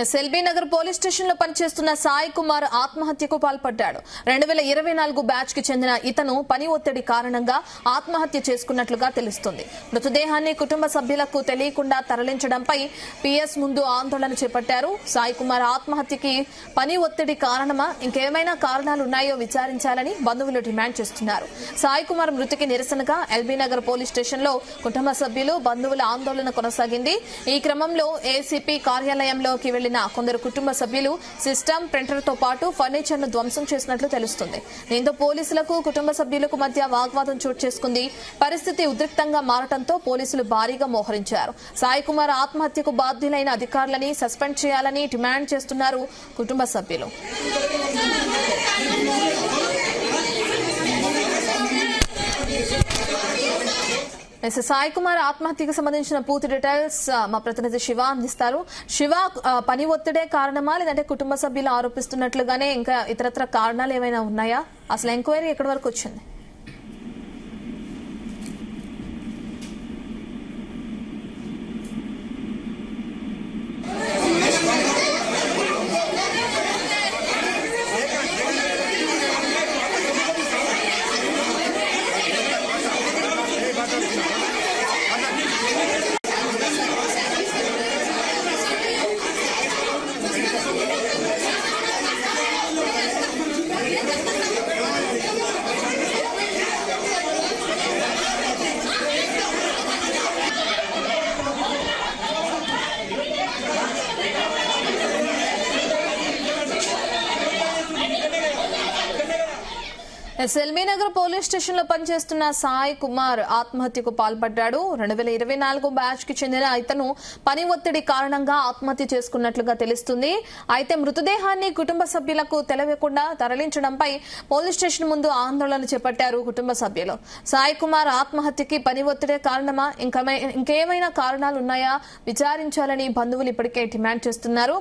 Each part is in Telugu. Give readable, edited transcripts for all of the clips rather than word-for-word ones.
ఎల్బీ నగర్ పోలీస్ స్టేషన్ లో పనిచేస్తున్న సాయి కుమార్ ఆత్మహత్యకు పాల్పడ్డాడు. 2024 బ్యాచ్ కి చెందిన ఇతను పని ఒత్తిడి కారణంగా ఆత్మహత్య చేసుకున్నట్లుగా తెలుస్తుంది. మృతదేహాన్ని కుటుంబ సభ్యులకు తెలియకుండా తరలించడంపై పిఎస్ ముందు ఆందోళన చేపట్టారు. సాయి కుమార్ ఆత్మహత్యకి పని ఒత్తిడి కారణమా, ఇంకేమైనా కారణాలున్నాయో విచారించాలని బంధువులు డిమాండ్ చేస్తున్నారు. సాయి కుమార్ మృతికి నిరసనగా ఎల్బీ నగర్ పోలీస్ స్టేషన్ లో కుటుంబ సభ్యులు, బంధువుల ఆందోళన కొనసాగింది. ఈ క్రమంలో ఏసీపీ కార్యాలయంలోకి వెళ్లిన కొందరు కుటుంబ సభ్యులు సిస్టమ్, ప్రింటర్ తో పాటు ఫర్నిచర్ ను ధ్వంసం చేసినట్లు తెలుస్తుంది. దీంతో పోలీసులకు, కుటుంబ సభ్యులకు మధ్య వాగ్వాదం చోటు చేసుకుంది. పరిస్థితి ఉద్రిక్తంగా మారడంతో పోలీసులు భారీగా మోహరించారు. సాయి కుమార్ ఆత్మహత్యకు బాధ్యులైన అధికారులని సస్పెండ్ చేయాలని డిమాండ్ చేస్తున్నారు కుటుంబ సభ్యులు. సాయి కుమార్ ఆత్మహత్యకు సంబంధించిన పూర్తి డీటెయిల్స్ మా ప్రతినిధి శివ అందిస్తారు. శివ, పని ఒత్తిడే కారణమా, లేదంటే కుటుంబ సభ్యులు ఆరోపిస్తున్నట్లుగానే ఇంకా ఇతరత్ర కారణాలు ఏమైనా ఉన్నాయా? అసలు ఎంక్వైరీ ఎక్కడి వరకు వచ్చింది? ఎల్బీ నగర్ పోలీస్ స్టేషన్ లో పనిచేస్తున్న సాయి కుమార్ ఆత్మహత్యకు పాల్పడ్డాడు. 2024 బ్యాచ్ కి చెందిన ఇతను పని ఒత్తిడి కారణంగా ఆత్మహత్య చేసుకున్నట్లుగా తెలుస్తుంది. అయితే మృతదేహాన్ని కుటుంబ సభ్యులకు తెలియకుండా తరలించడంపై పోలీస్ స్టేషన్ ముందు ఆందోళన చేపట్టారు కుటుంబ సభ్యులు. సాయి కుమార్ ఆత్మహత్యకి పని ఒత్తిడే కారణమా, ఇంకేమైనా కారణాలు ఉన్నాయా విచారించాలని బంధువులు ఇప్పటికే డిమాండ్ చేస్తున్నారు.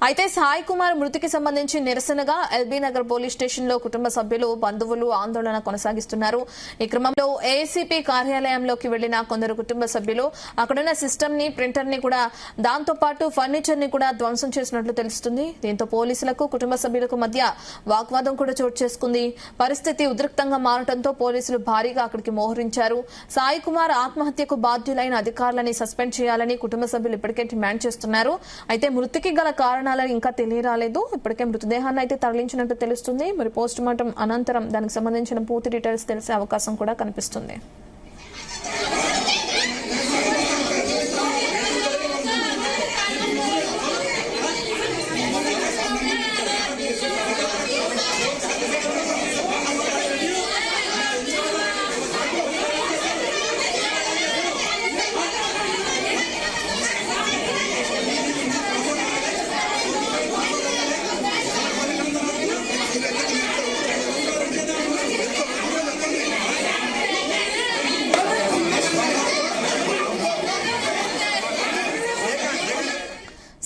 అయితే సాయి కుమార్ మృతికి సంబంధించి నిరసనగా ఎల్బీ నగర్ పోలీస్ స్టేషన్ లో కుటుంబ సభ్యులు, బంధువులు ఆందోళన కొనసాగిస్తున్నారు. ఈ క్రమంలో ఏసీపీ కార్యాలయంలోకి వెళ్లిన కొందరు కుటుంబ సభ్యులు అక్కడున్న సిస్టమ్ ని, ప్రింటర్ ని కూడా, దాంతో పాటు ఫర్నిచర్ ని కూడా ధ్వంసం చేసినట్లు తెలుస్తుంది. దీంతో పోలీసులకు, కుటుంబ సభ్యులకు మధ్య వాగ్వాదం కూడా చోటు చేసుకుంది. పరిస్థితి ఉద్రిక్తంగా మారడంతో పోలీసులు భారీగా అక్కడికి మోహరించారు. సాయి కుమార్ ఆత్మహత్యకు బాధ్యులైన అధికారులని సస్పెండ్ చేయాలని కుటుంబ సభ్యులు ఇప్పటికే డిమాండ్ చేస్తున్నారు. అయితే మృతికి గల కారణాలు ఇంకా తెలియరాలేదు. ఇప్పటికే మృతదేహాన్ని అయితే తరలించినట్టు తెలుస్తుంది. మరి పోస్ట్ మార్టం అనంతరం దానికి సంబంధించిన పూర్తి డీటెయిల్స్ తెలిసే అవకాశం కూడా కనిపిస్తుంది.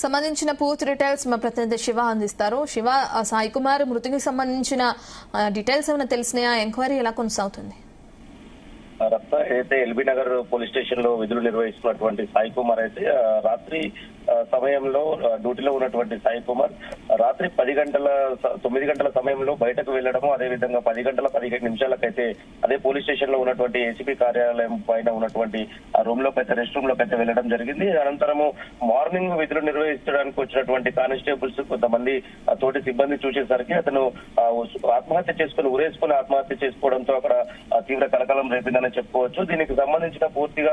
సంబంధించిన పూర్తి డీటెయిల్స్ మా ప్రతినిధి శివ అందిస్తారు. శివ, సాయి కుమార్ మృతికి సంబంధించిన డీటెయిల్స్ ఏమైనా తెలిసినాయా? ఎంక్వైరీ ఎలా కొనసాగుతుంది? అయితే ఎల్బీ నగర్ పోలీస్ స్టేషన్ లో విధులు నిర్వహిస్తున్నటువంటి సాయి కుమార్ అయితే రాత్రి సమయంలో డ్యూటీలో ఉన్నటువంటి సాయి కుమార్ రాత్రి 9 గంటల సమయంలో బయటకు వెళ్లడము, అదేవిధంగా 10 గంటల 15 నిమిషాలకైతే అదే పోలీస్ స్టేషన్ లో ఉన్నటువంటి ఏసీపీ కార్యాలయం పైన ఉన్నటువంటి రూమ్ లోకి అయితే, రెస్ట్ రూమ్ లోకి అయితే వెళ్లడం జరిగింది. అనంతరము మార్నింగ్ విధులు నిర్వహించడానికి వచ్చినటువంటి కానిస్టేబుల్స్, కొంతమంది తోటి సిబ్బంది చూసేసరికి అతను ఆత్మహత్య చేసుకుని, ఉరేసుకుని ఆత్మహత్య చేసుకోవడంతో అక్కడ తీవ్ర కలకలం రేపిందని చెప్పుకోవచ్చు. దీనికి సంబంధించిన పూర్తిగా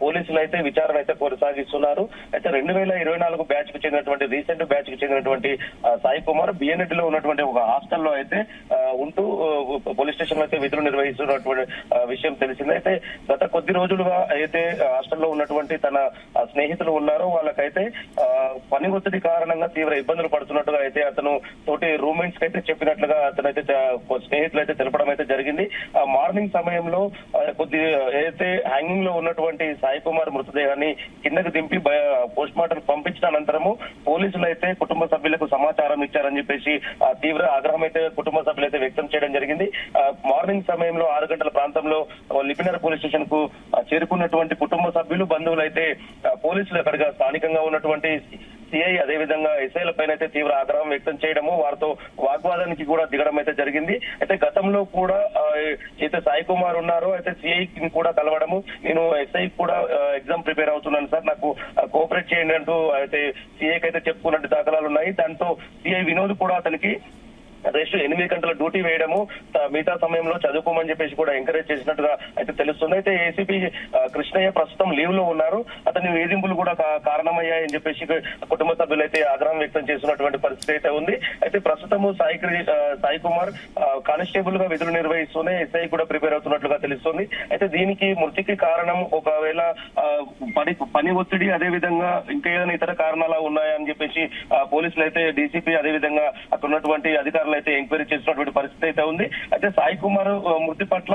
పోలీసులు అయితే విచారణ అయితే కొనసాగిస్తున్నారు. అయితే 2024 బ్యాచ్ కు చెందినటువంటి, రీసెంట్ బ్యాచ్ కు చెందినటువంటి సాయి కుమార్ బిఎన్ఎడ్ లో ఉన్నటువంటి ఒక హాస్టల్లో అయితే ఉంటూ పోలీస్ స్టేషన్ లో అయితే విధులు నిర్వహిస్తున్నటువంటి విషయం తెలిసింది. అయితే గత కొద్ది రోజులుగా అయితే హాస్టల్లో ఉన్నటువంటి తన స్నేహితులు ఉన్నారో వాళ్ళకైతే పని ఒత్తిడి కారణంగా తీవ్ర ఇబ్బందులు పడుతున్నట్టుగా అయితే అతను తోటి రూమ్మేట్స్ కి అయితే చెప్పినట్లుగా అతనైతే స్నేహితులు అయితే తెలపడం అయితే జరిగింది. మార్నింగ్ సమయంలో కొద్ది ఏదైతే హ్యాంగింగ్ లో ఉన్నటువంటి సాయి కుమార్ మృతదేహాన్ని కిందకు దింపి పోస్ట్ మార్టం పంపించిన అనంతరము పోలీసులు అయితే కుటుంబ సభ్యులకు సమాచారం ఇచ్చారని చెప్పేసి తీవ్ర ఆగ్రహం అయితే కుటుంబ సభ్యులు అయితే వ్యక్తం చేయడం జరిగింది. మార్నింగ్ సమయంలో 6 గంటల ప్రాంతంలో లిపినర్ పోలీస్ స్టేషన్ కు చేరుకున్నటువంటి కుటుంబ సభ్యులు, బంధువులు అయితే పోలీసులు అక్కడిగా స్థానికంగా ఉన్నటువంటి సిఐ అదేవిధంగా ఎస్ఐల పైన అయితే తీవ్ర ఆగ్రహం వ్యక్తం చేయడము, వారితో వాగ్వాదానికి కూడా దిగడం అయితే జరిగింది. అయితే గతంలో కూడా అయితే సాయి కుమార్ ఉన్నారో అయితే సిఐని కూడా కలవడము, నేను ఎస్ఐ కూడా ఎగ్జామ్ ప్రిపేర్ అవుతున్నాను సార్, నాకు కోఆపరేట్ చేయండి అంటూ అయితే సిఐకి అయితే చెప్పుకున్నట్టు దాఖలాలు ఉన్నాయి. దాంతో సిఐ వినోద్ కూడా అతనికి రెస్ట్ 8 గంటల డ్యూటీ వేయడము, మిగతా సమయంలో చదువుకోమని చెప్పేసి కూడా ఎంకరేజ్ చేసినట్టుగా అయితే తెలుస్తుంది. అయితే ఏసీపీ కృష్ణయ్య ప్రస్తుతం లీవ్ లో ఉన్నారు. అతని వేధింపులు కూడా కారణమయ్యాయని చెప్పేసి కుటుంబ సభ్యులు అయితే ఆగ్రహం వ్యక్తం చేస్తున్నటువంటి పరిస్థితి అయితే ఉంది. అయితే ప్రస్తుతము సాయి కుమార్ కానిస్టేబుల్ గా విధులు నిర్వహిస్తూనే ఎస్ఐ కూడా ప్రిపేర్ అవుతున్నట్లుగా తెలుస్తుంది. అయితే దీనికి మృతికి కారణం ఒకవేళ పని ఒత్తిడి అదే విధంగా ఇంకా ఏదైనా ఇతర కారణాలు ఉన్నాయని చెప్పేసి పోలీసులు అయితే డీసీపీ అదే విధంగా అక్కడ ఉన్నటువంటి అధికారులు అయితే ఎంక్వైరీ చేసినటువంటి పరిస్థితి అయితే ఉంది. అయితే సాయి కుమార్ మృతి పట్ల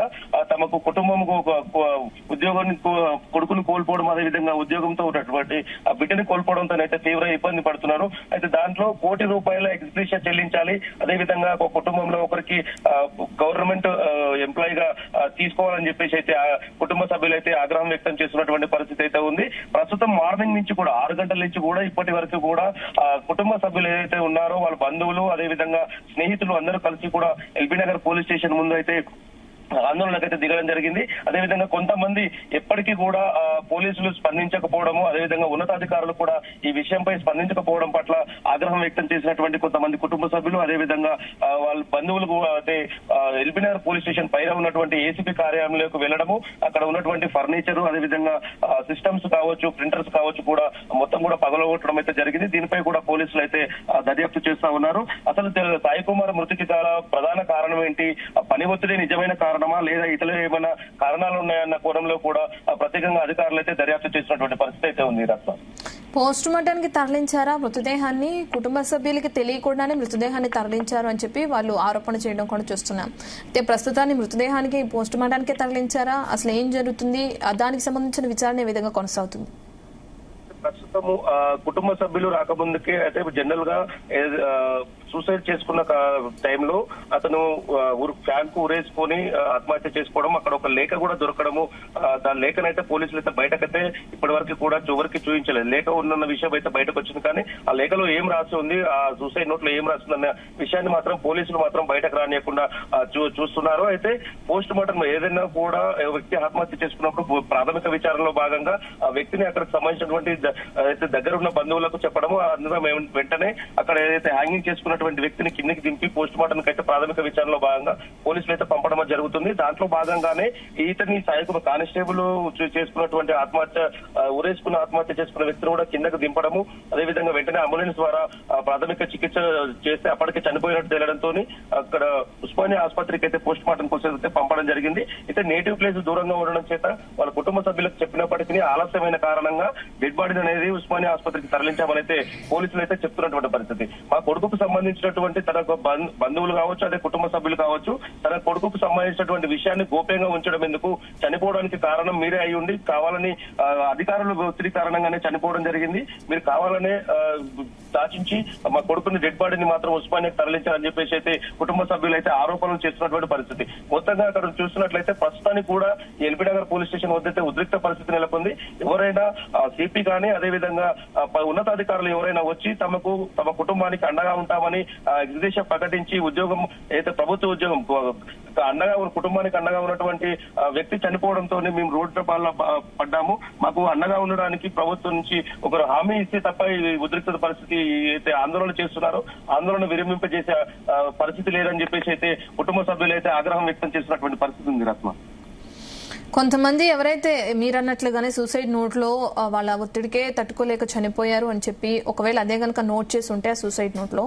తమకు కుటుంబం ఉద్యోగాన్ని కొడుకును కోల్పోవడం అదే విధంగా ఉద్యోగంతో ఉన్నటువంటి బిడ్డని కోల్పోవడంతో అయితే తీవ్ర ఇబ్బంది పడుతున్నారు. అయితే దాంట్లో ₹1 కోటి ఎక్స్గ్రేషియా చెల్లించాలి, అదే విధంగా ఒక కుటుంబంలో ఒకరికి గవర్నమెంట్ ఎంప్లాయీగా తీసుకోవాలని చెప్పేసి అయితే కుటుంబ సభ్యులు అయితే ఆగ్రహం వ్యక్తం చేస్తున్నటువంటి పరిస్థితి అయితే ఉంది. ప్రస్తుతం మార్నింగ్ నుంచి కూడా 6 గంటల నుంచి కూడా ఇప్పటి వరకు కూడా కుటుంబ సభ్యులు ఏదైతే ఉన్నారో వాళ్ళ బంధువులు అదే విధంగా స్నేహితులు అందరూ కలిసి కూడా ఎల్బీ నగర్ పోలీస్ స్టేషన్ ముందు అయితే ఆందోళనకైతే దిగడం జరిగింది. అదేవిధంగా కొంతమంది ఎప్పటికీ కూడా పోలీసులు స్పందించకపోవడము, అదేవిధంగా ఉన్నతాధికారులు కూడా ఈ విషయంపై స్పందించకపోవడం పట్ల ఆగ్రహం వ్యక్తం చేసినటువంటి కొంతమంది కుటుంబ సభ్యులు అదేవిధంగా వాళ్ళ బంధువులు అయితే ఎల్బీ నగర్ పోలీస్ స్టేషన్ పైన ఉన్నటువంటి ఏసీపీ కార్యాలయంలోకి వెళ్లడము, అక్కడ ఉన్నటువంటి ఫర్నిచర్ అదేవిధంగా సిస్టమ్స్ కావచ్చు, ప్రింటర్స్ కావచ్చు కూడా మొత్తం కూడా పగలగొట్టడం అయితే జరిగింది. దీనిపై కూడా పోలీసులు అయితే దర్యాప్తు చేస్తా ఉన్నారు. అసలు సాయి కుమార్ మృతికి గల ప్రధాన కారణం ఏంటి, పని ఒత్తిడి నిజమైన కారణమా లేదా ఇతర ఏమైనా కారణాలు ఉన్నాయన్న కోణంలో కూడా ప్రత్యేకంగా అధికారులు అయితే దర్యాప్తు చేసినటువంటి పరిస్థితి అయితే ఉంది. రత్న పోస్ట్ మార్టానికి తరలించారా మృతదేహాన్ని? కుటుంబ సభ్యులకి తెలియకుండానే మృతదేహాన్ని తరలించారు అని చెప్పి వాళ్ళు ఆరోపణ చేయడం కూడా చూస్తున్నాం. అయితే ప్రస్తుతాన్ని మృతదేహానికి పోస్ట్ మార్టానికి తరలించారా, అసలు ఏం జరుగుతుంది, దానికి సంబంధించిన విచారణ ఏ విధంగా కొనసాగుతుంది? ప్రస్తుతము కుటుంబ సభ్యులు రాకముందుకే అయితే జనరల్ గా సూసైడ్ చేసుకున్న టైంలో అతను ఫ్యాన్ కు ఉరేసుకొని ఆత్మహత్య చేసుకోవడం, అక్కడ ఒక లేఖ కూడా దొరకడము, దాని లేఖనైతే పోలీసులు అయితే బయటకైతే ఇప్పటి వరకు కూడా ఎవరికి చూపించలేదు. లేఖ ఉన్న విషయం అయితే బయటకు వచ్చింది, కానీ ఆ లేఖలో ఏం రాసి ఉంది, ఆ సూసైడ్ నోట్ లో ఏం రాస్తుందన్న విషయాన్ని మాత్రం పోలీసులు మాత్రం బయటకు రానియకుండా చూస్తున్నారు. అయితే పోస్ట్ మార్టం ఏదైనా కూడా వ్యక్తి ఆత్మహత్య చేసుకున్నప్పుడు ప్రాథమిక విచారణలో భాగంగా ఆ వ్యక్తిని అక్కడికి సంబంధించినటువంటి అయితే దగ్గర ఉన్న బంధువులకు చెప్పడము, అందులో వెంటనే అక్కడ ఏదైతే హ్యాంగింగ్ చేసుకున్నటువంటి వ్యక్తిని కిందికి దింపి పోస్ట్ మార్టం అయితే ప్రాథమిక విచారణలో భాగంగా పోలీసులు అయితే పంపడం జరుగుతుంది. దాంట్లో భాగంగానే ఇతని సాయకుడు కానిస్టేబుల్ చేసుకున్నటువంటి ఉరేసుకున్న ఆత్మహత్య చేసుకున్న వ్యక్తిని కూడా కిందకు దింపడము, అదేవిధంగా వెంటనే అంబులెన్స్ ద్వారా ప్రాథమిక చికిత్స చేస్తే అప్పటికే చనిపోయినట్టు తేలడంతో అక్కడ ఉస్మానియా ఆసుపత్రికి అయితే పోస్ట్ మార్టం కోసం అయితే పంపడం జరిగింది. అయితే నేటివ్ ప్లేస్ దూరంగా ఉండడం చేత వాళ్ళ కుటుంబ సభ్యులకు చెప్పినప్పటికీ ఆలస్యమైన కారణంగా డెడ్ బాడీ అనేది ఉస్మానియా ఆసుపత్రికి తరలించామని అయితే పోలీసులు అయితే చెప్తున్నటువంటి పరిస్థితి. మా కొడుకుకు సంబంధించినటువంటి తన బంధువులు కావచ్చు, అదే కుటుంబ సభ్యులు కావచ్చు, తన కొడుకుకు సంబంధించినటువంటి విషయాన్ని గోప్యంగా ఉంచడం ఎందుకు, చనిపోవడానికి కారణం మీరే అయి ఉండి కావాలని అధికారులు ఒత్తిడి కారణంగానే చనిపోవడం జరిగింది, మీరు కావాలనే దాచించి మా కొడుకుని డెడ్ బాడీని మాత్రం ఉస్మానియాకి తరలించారని చెప్పేసి అయితే కుటుంబ సభ్యులు అయితే ఆరోపణలు చేస్తున్నటువంటి పరిస్థితి. మొత్తంగా అక్కడ చూస్తున్నట్లయితే ప్రస్తుతానికి కూడా ఎల్బీ నగర్ పోలీస్ స్టేషన్ వద్ద ఉద్రిక్త పరిస్థితి నెలకొంది. ఎవరైనా సిపి కానీ అదేవిధంగా ఉన్నతాధికారులు ఎవరైనా వచ్చి తమ కుటుంబానికి అండగా ఉంటామని ఎగ్జిబిషన్ ప్రకటించి ఉద్యోగం అయితే ప్రభుత్వ ఉద్యోగం అండగా కుటుంబానికి అండగా ఉన్నటువంటి వ్యక్తి చనిపోవడంతో మేము రోడ్డు పడ్డాము, మాకు అండగా ఉండడానికి ప్రభుత్వం నుంచి ఒకరు హామీ ఇస్తే తప్ప ఈ ఉద్రిక్త పరిస్థితి అయితే ఆందోళన చేస్తున్నారో ఆందోళన విరమింపజేసే పరిస్థితి లేదని చెప్పేసి అయితే కుటుంబ సభ్యులు అయితే ఆగ్రహం వ్యక్తం చేస్తున్నటువంటి పరిస్థితి ఉంది. రత్న కొంతమంది ఎవరైతే మీరన్నట్లుగానే సూసైడ్ నోట్ లో వాళ్ళ ఒత్తిడికే తట్టుకోలేక చనిపోయారు అని చెప్పి ఒకవేళ అదే కనుక నోట్ చేసి ఉంటే ఆ సూసైడ్ నోట్ లో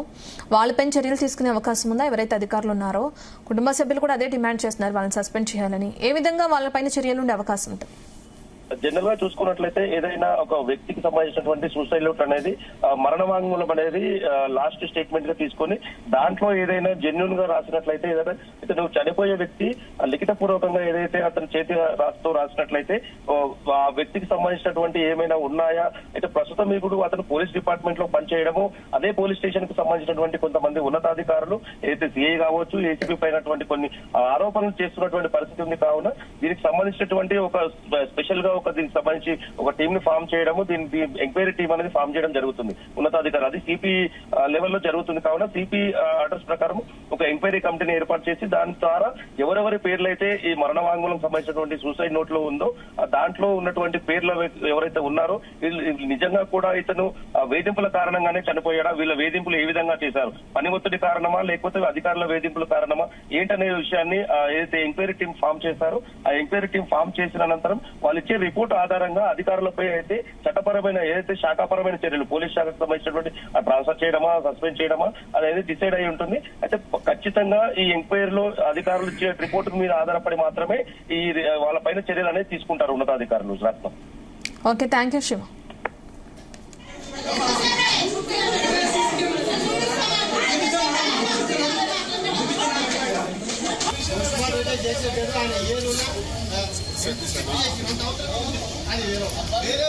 వాళ్ళపైన చర్యలు తీసుకునే అవకాశం ఉందా? ఎవరైతే అధికారులు ఉన్నారో కుటుంబ సభ్యులు కూడా అదే డిమాండ్ చేస్తున్నారు, వాళ్ళని సస్పెండ్ చేయాలని. ఏ విధంగా వాళ్ళపైన చర్యలు ఉండే అవకాశం ఉంటుంది? జనరల్ గా చూసుకున్నట్లయితే ఏదైనా ఒక వ్యక్తికి సంబంధించినటువంటి సూసైడ్ నోట్ అనేది మరణ వాంగ్మూలం అనేది లాస్ట్ స్టేట్మెంట్ గా తీసుకొని దాంట్లో ఏదైనా జెన్యున్ గా రాసినట్లయితే ఏదైనా నువ్వు చనిపోయే వ్యక్తి లిఖిత పూర్వకంగా ఏదైతే అతను చేతి రాసినట్లయితే ఆ వ్యక్తికి సంబంధించినటువంటి ఏమైనా ఉన్నాయా, అయితే ప్రస్తుతం ఇప్పుడు అతను పోలీస్ డిపార్ట్మెంట్ లో పనిచేయడము, అదే పోలీస్ స్టేషన్ కు సంబంధించినటువంటి కొంతమంది ఉన్నతాధికారులు ఏదైతే సిఐ కావచ్చు ఏసీపీ పైనటువంటి కొన్ని ఆరోపణలు చేస్తున్నటువంటి పరిస్థితి ఉంది. కావున దీనికి సంబంధించినటువంటి ఒక స్పెషల్ గా ఒక దీనికి సంబంధించి ఒక టీం ని ఫామ్ చేయడము, దీనికి ఎంక్వైరీ టీం అనేది ఫామ్ చేయడం జరుగుతుంది ఉన్నతాధికారులు. అది సిపి లెవెల్లో జరుగుతుంది. కావున సిపి ఆర్డర్స్ ప్రకారం ఒక ఎంక్వైరీ కమిటీని ఏర్పాటు చేసి దాని ద్వారా ఎవరెవరి పేర్లు అయితే ఈ మరణ వాంగ్మూలం సంబంధించినటువంటి సూసైడ్ నోట్ లో ఉందో దాంట్లో ఉన్నటువంటి పేర్లు ఎవరైతే ఉన్నారో నిజంగా కూడా ఇతను వేధింపుల కారణంగానే చనిపోయాడా, వీళ్ళ వేధింపులు ఏ విధంగా చేశారు, పని ఒత్తిడి కారణమా లేకపోతే అధికారుల వేధింపుల కారణమా ఏంటనే విషయాన్ని ఏదైతే ఎంక్వైరీ టీం ఫామ్ చేశారో ఆ ఎంక్వైరీ టీం ఫామ్ చేసిన అనంతరం వాళ్ళు ఇచ్చే రిపోర్ట్ ఆధారంగా అధికారులపై అయితే చట్టపరమైన ఏదైతే శాఖాపరమైన చర్యలు పోలీస్ శాఖకు సంబంధించినటువంటి ట్రాన్స్ఫర్ చేయడమా సస్పెండ్ చేయడమా అనేది డిసైడ్ అయి ఉంటుంది. అయితే ఖచ్చితంగా ఈ ఎంక్వైరీలో అధికారులు ఇచ్చే రిపోర్ట్ మీద ఆధారపడి మాత్రమే ఈ వాళ్ళ పైన చర్యలు అనేది తీసుకుంటారు ఉన్నతాధికారులు. Ratnam. Okay, thank you Shiva. వేరే